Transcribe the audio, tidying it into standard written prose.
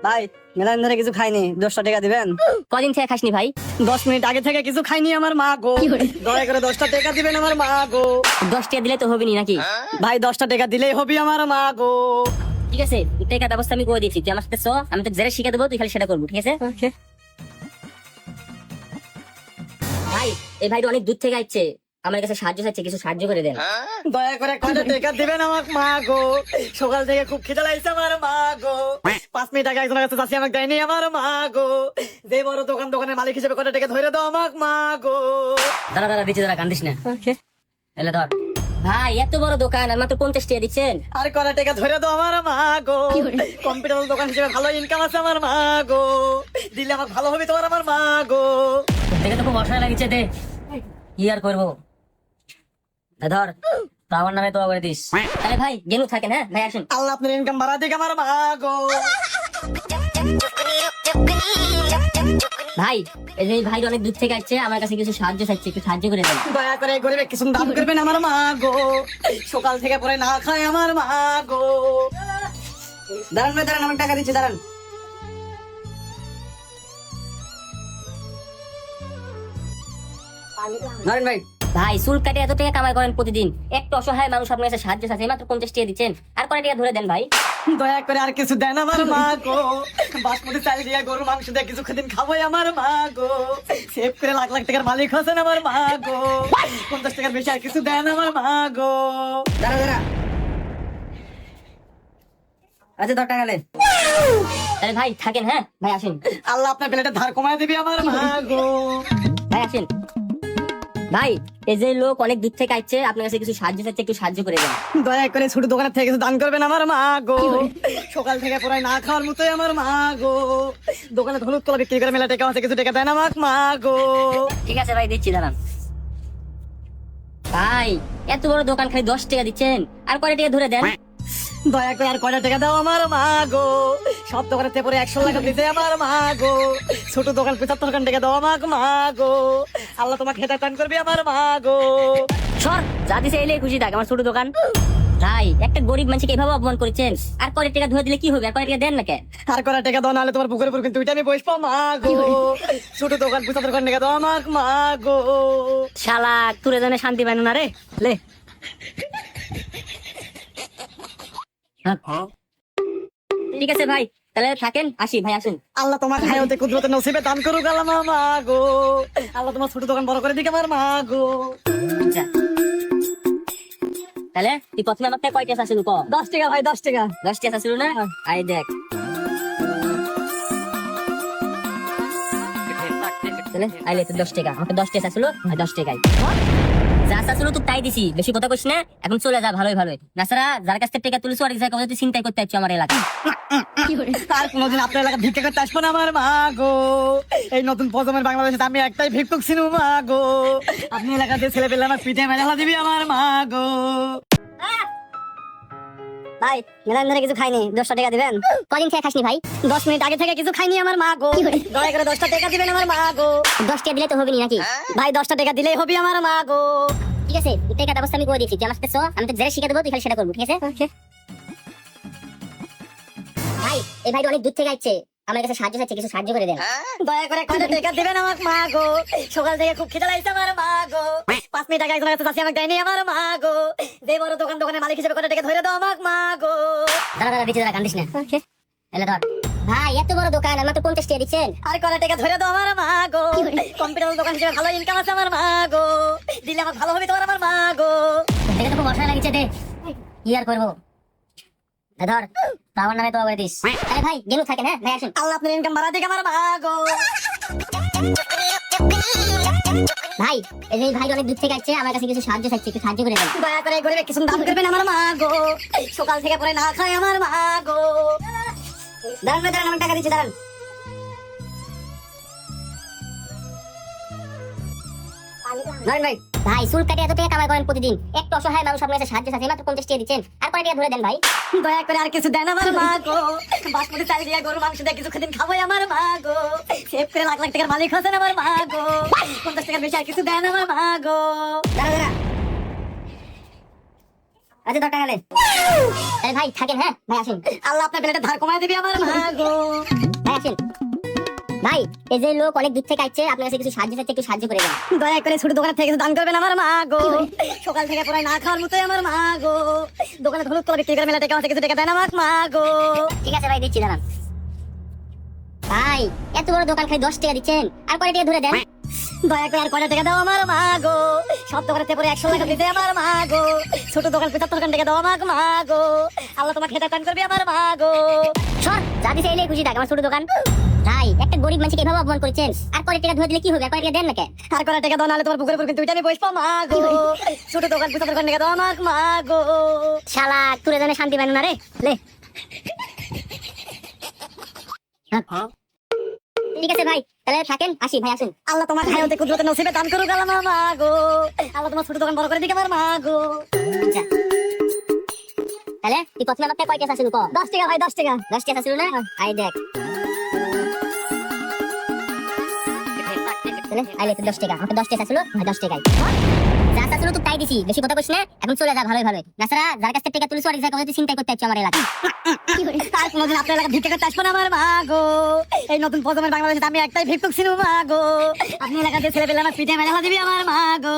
ভাই মেলাদিন ধরে কিছু খাইনি, 10টা টাকা দিবেন? কদিন থেকে খাসনি ভাই? 10 মিনিট আগে থেকে কিছু খাইনি আমার মা গো, দয়া করে 10টা টাকা দিবেন আমার মা গো। 10 টাকা দিলে তো হবে নি নাকি? ভাই 10টা টাকা দিলেই হবে আমার মা গো। ঠিক আছে, টাকা ব্যবস্থা আমি করে দিচ্ছি, তুই আমার সাথে চল, আমি তো যেটা শিখে দেবো তুই খালি সেটা করবো, ঠিক আছে? ভাই এই ভাইটা অনেক দূর থেকে আসছে, আমার কাছে সাহায্য চাইছে, কিছু সাহায্য করে দেন। দয়া করে কয়টা টাকা দিবেন আমার মা গো, সকাল থেকে খুব খিদে লাগছে আমার মা গো। 5 মিনিট আগে একজনের কাছে যাচ্ছি, আমাকে দেয়নি আমার মা গো। যে বড় দোকানের মালিক হিসেবে কয়টা টাকা ধরে দাও আমার মা গো। দাঁড়া দাঁড়া, দিচ্ছি, দাঁড়া, কান্দিস না। এলে ধর ভাই, এত বড় দোকান আর মাত্র 50 টাকা দিচ্ছেন। আর কয়টা টাকা ধরে দাও আমার মা গো। কম্পিউটার দোকান হিসেবে ভালো ইনকাম আছে আমার মা গো, দিলে আমার ভালো হবে তোমার আমার মা গো। দেখে তো খুব অসহায় লাগছে, দে কি আর করবো। ধর তো আমার নামে তো করে দিস। আরে ভাই গেলু থাকেন, হ্যাঁ ভাই আসুন। আল্লাহ আপনার ইনকাম বাড়া দিক আমার মা গো। ভাই এই যে ভাই অনেক দূর থেকে আসছে, আমার কাছে কিছু সাহায্য চাইছে, একটু সাহায্য করে দেন। দয়া করে গরিবে কিছু দান করবেন আমার মা গো, সকাল থেকে পরে না খায় আমার মা গো। দাঁড়ান ভাই দাঁড়ান, আমার টাকা দিচ্ছি, দাঁড়ান। ধরেন ভাই। ভাই চুল কাটে এত টাকা কামাই করেন প্রতিদিন, একটু অসহায় মানুষ আপনার কাছে সাহায্য চাইছে, মাত্র 50 টাকা দিচ্ছেন, আর কয় টাকা ধরে দেন ভাই। দয়া করে আর কিছু দেন আমার মা গো, বাসমতি চাল দিয়ে গরু মাংস দিয়ে কিছু দিন খাবোই আমার মা গো। সেভ করে লাখ লাখ টাকার মালিক হচ্ছেন আমার মা গো, 50 টাকার বেশি আর কিছু দেন আমার মা গো। দাঁড়া দাঁড়া, আচ্ছা 10 টাকা নেন। আরে ভাই থাকেন, হ্যাঁ ভাই আসেন। আল্লাহ আপনার প্লেটে ধার কমায় দিবি আমার মা গো। ভাই আসেন। ভাই এই যে লোক অনেক দূর থেকে আসছে, আপনার কাছে কিছু সাহায্য চাইছে, একটু সাহায্য করে দেন। দয়া করে ছোট দোকানের থেকে কিছু দান করবেন আমার মা গো, সকাল থেকে পুরাই না খাওয়ার মতোই আমার মা গো। দোকানে হলুদ কলা বিক্রি করে মেলা টাকা আছে, কিছু টাকা দেন আমার মা গো। ঠিক আছে ভাই দিচ্ছি, দাঁড়ান। ভাই এত বড় দোকান খালি 10 টাকা দিচ্ছেন, আর কয় টাকা ধরে দেন। দয়া করে আর কয়টা টাকা দাও আমার মা গো, সব দোকানে পরে 100 টাকা দিতে আমার মা গো। ছোট দোকান 75 টাকা দাও আমার মা গো, আল্লাহ তোমাকে হেদায়েত দান করবে আমার মা গো। সর, যা দিছে এলেই খুশি থাক, আমার ছোট দোকান। ভাই একটা গরিব মানুষকে এভাবে অপমান করেছেন, আর কয় টাকা ধরে দিলে কি হবে, আর কয় টাকা দেন না কে। আর কয়টা টাকা দাও, নাহলে তোমার বুকের উপর কিন্তু ওইটা আমি বসবো মা গো। ছোট দোকান 75 টাকা দাও আমার মা গো। শালা তুরে জানে শান্তি পাইনো না রে, লে। ঠিক আছে ভাই, তাহলে থাকেন, আসি ভাই আসুন। আল্লাহ তোমার হায়াতে কুদরতে নসিবে দান করুক আল্লাহ মা গো। আল্লাহ তোমার ছোট দোকান বড় করে দিকে আমার মা গো। আচ্ছা তাহলে তুই প্রথমে আমাকে কয় টাকা আসিল ক? 10 টাকা ভাই, 10 টাকা। 10 টাকা আসিল না? আই দেখ তাহলে আইলে তো 10 টাকা, আমাকে 10 টাকা আসিল, 10 টাকাই যা আসিল তুই তাই দিছি, বেশি কথা কইস না, এখন চলে যা, ভালোই ভালোই। নাছাড়া যার কাছ থেকে টাকা তুলিস আর জায়গা তুই চিন্তাই করতে আসছো আমার এলাকায়। আর কোনোদিন আপনার এলাকা ভিক্ষা করতে আসবো না আমার মা গো। এই নতুন প্রজন্মের বাংলাদেশে আমি একটাই ভিক্ষুক ছিল মা গো। আপনি এলাকাতে ছেলে পেলে আমার পিঠে মেলা দিবি আমার মা গো। ভাই মেলাদিন ধরে কিছু খাইনি, 10 টাকা দিবেন? কদিন থেকে খাসনি ভাই? 10 মিনিট আগে থেকে কিছু খাইনি আমার মা গো, দয়া করে 10টা টাকা দিবেন আমার মা গো। 10 টাকা দিলে তো হবে নি নাকি? ভাই 10টা টাকা দিলেই হবে আমার মা গো। ঠিক আছে, টাকা ব্যবস্থা আমি করে দিচ্ছি, তুই আমার সাথে চল, আমি তো যেটা শিখে দেবো তুই খালি সেটা করবো, ঠিক আছে? ভাই এই ভাইটা অনেক দূর থেকে আসছে, আমার কাছে সাহায্য চাইছে, কিছু সাহায্য করে দেন। দয়া করে কয়টা টাকা দিবেন আমার মা গো, সকাল থেকে খুব খিদে লাগছে আমার মা গো। 5 মিনিট আগে একজনের কাছে যাচ্ছি, আমাকে দেয়নি আমার মা গো। যে বড় দোকানের মালিক হিসেবে কয়টা টাকা ধরে দাও আমার মা গো। দাঁড়া দাঁড়া, দিচ্ছি, দাঁড়া, কান্দিস না। এলে ধর ভাই, এত বড় দোকান আর মাত্র 50 টাকা দিচ্ছেন। আর কয়টা টাকা ধরে দাও আমার মা গো, কম্পিউটার দোকান হিসেবে ভালো ইনকাম আছে আমার মা গো, দিলে আমার ভালো হবে তোমার আমার মা গো। দেখে তো খুব অসহায় লাগছে, দে কি আর করবো। ধর তো আমার নামে তো করে দিস। আরে ভাই গেলু থাকেন, হ্যাঁ ভাই আসুন। আল্লাহ আপনার ইনকাম বাড়া দিক আমার মা গো। ভাই এই যে ভাই অনেক দূর থেকে আসছে, আমার কাছে কিছু সাহায্য চাইছে, একটু সাহায্য করে দেন। দয়া করে গরিবে কিছু দান করবেন আমার মা গো, সকাল থেকে পরে না খায় আমার মা গো। দাঁড়ান ভাই দাঁড়ান, আমার টাকা দিচ্ছি, দাঁড়ান। ধরেন ভাই। ভাই চুল কাটে এত টাকা কামাই করেন প্রতিদিন, একটু অসহায় মানুষ আপনার কাছে সাহায্য চাইছে, মাত্র 50 টাকা দিচ্ছেন, আর কয় টাকা ধরে দেন ভাই। দয়া করে আর কিছু দেন আমার মা গো, বাসমতি চাল দিয়ে গরু মাংস দিয়ে কিছু দিন খাবোই আমার মা গো। সেভ করে লাখ লাখ টাকার মালিক হচ্ছেন আমার মা গো, 50 টাকার বেশি আর কিছু দেন আমার মা গো। দাঁড়া দাঁড়া, আচ্ছা 10 টাকা নেন। আরে ভাই থাকেন, হ্যাঁ ভাই আসুন। আল্লাহ আপনার প্লেটে ধার কমায় দিবি আমার মা গো। ভাই আসুন। ভাই এই যে লোক অনেক দূর থেকে আসছে, আপনার কাছে কিছু সাহায্য চাইছে, একটু সাহায্য করে দেন। দয়া করে ছোট দোকান থেকে কিছু দান করবেন আমার মা গো। সকাল থেকে পুরাই না খাওয়ার মতোই আমার মা গো। দোকানে হলুদ কলা বিক্রি করে মেলা টাকা আছে, কিছু টাকা দেন আমার মা গো। ঠিক আছে ভাই, দিচ্ছি দাঁড়ান। ভাই এত বড় দোকান খালি 10 টাকা দিচ্ছেন, আর কয় টাকা ধরে দেন। দয়া করে আর কয়টা টাকা দাও আমার মা গো। সব দোকানে পরে 100 টাকা দিতে আমার মা গো। ছোট দোকান 75 টাকা দাও আমার মা গো। আল্লাহ তোমার খেতে দান করবে আমার মা গো। সর, যা দিছে এলেই খুশি থাক, আমার ছোট দোকান। ভাই একটা গরিব মানুষকে এভাবে অপমান করেছেন, আর কয় টাকা ধরে দিলে কি হবে, আর কয় টাকা দেন না কে? আর কয়টা টাকা দাও, নাহলে তোমার বুকের উপর কিন্তু দুইটা আমি বসবো মা গো। ছোট দোকান 75 টাকা দাও আমার মা গো। শালা তুলে জানে শান্তি পাইন না রে, লে। ঠিক আছে ভাই, তাহলে থাকেন, আসি ভাই, আসুন। আল্লাহ তোমার হায়াতে কুদরতে নসিবে দান করুক আল্লাহ মা গো। আল্লাহ তোমার ছোট দোকান বড় করে দিক আমার মা গো। আচ্ছা তাহলে তুই প্রথমে আমাকে কয় টাকা আসিল ক? 10 টাকা ভাই, 10 টাকা। 10 টাকা আসিল না? আই দেখ তাহলে আইলে তো 10 টাকা, আমাকে 10 টাকা আসিল, 10 টাকাই যা আসিল তো তাই দিছি, বেশি কথা কইছ না, এখন চলে যা ভালোই ভালোই। নাছাড়া যার কাছ থেকে টাকা তুলিস আর জায়গা তুই চিন্তা করতে আসছিস আমার এলাকায়। আর কোনোদিন আপনার এলাকা ভিক্ষা করতে আসবো না আমার মা গো। এই নতুন প্রজন্মের বাংলাদেশে আমি একটাই ভিক্ষুক ছিল মা গো। আপনি এলাকাতে ছেলে পেলে আমার পিঠে মেলা দিবি আমার মা গো।